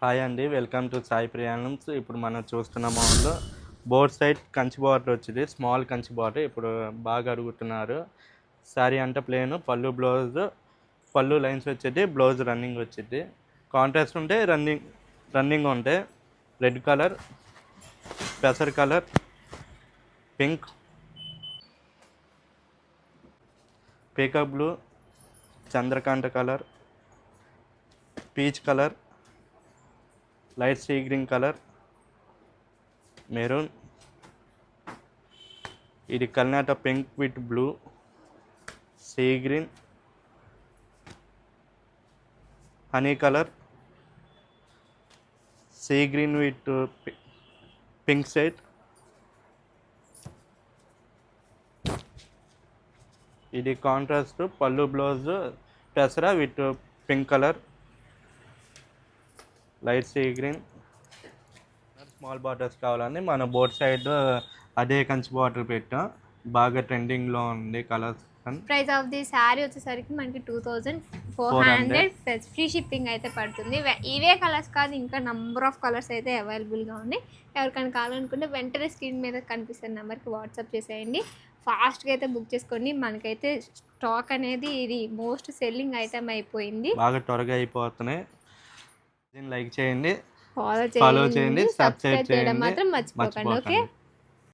Hi అండి, welcome to Sai ప్రయాణమ్స్. ఇప్పుడు మనం చూస్తున్న model board side Kanchi border వచ్చింది, స్మాల్ కంచి బార్డర్. ఇప్పుడు బాగా అడుగుతున్నారు. శారీ అంటే ప్లేన్, పళ్ళు లైన్స్ వచ్చేది, బ్లౌజ్ రన్నింగ్ వచ్చింది. కాంట్రాస్ట్ ఉంటే రన్నింగ్ ఉంటే రెడ్ కలర్, పెసర్ కలర్, పింక్, పీకాక్ బ్లూ, చంద్రకాంత colour, peach colour, light sea green colour, maroon, ఇది కల్నాట pink with blue, sea green, honey colour, sea green with pink shade, ఇది contrast పళ్ళు blouse పెసరా with pink colour, light sea green. Small borders కావాలని మన board side అదే Kanchi border పెట్టాం. బాగా ట్రెండింగ్లో ఉంది colours. Price of the sari వచ్చేసరికి మనకి 2400 ప్లస్ ఫ్రీ షిప్పింగ్ అయితే పడుతుంది. ఇవే కలర్స్ కాదు, ఇంకా నంబర్ ఆఫ్ కలర్స్ అయితే అవైలబుల్గా ఉన్నాయి. ఎవరికైనా కావాలనుకుంటే వెంటనే స్క్రీన్ మీద కనిపిస్తున్న నెంబర్కి వాట్సాప్ చేసేయండి. ఫాస్ట్గా అయితే బుక్ చేసుకోండి. మనకైతే స్టాక్ అనేది ఇది మోస్ట్ సెల్లింగ్ ఐటమ్ అయిపోయింది, బాగా త్వరగా అయిపోతున్నాయి. లైక్ చేయండి, ఫాలో చేయండి, సబ్స్క్రైబ్ చేయడం మాత్రం మర్చిపోకండి. ఓకే.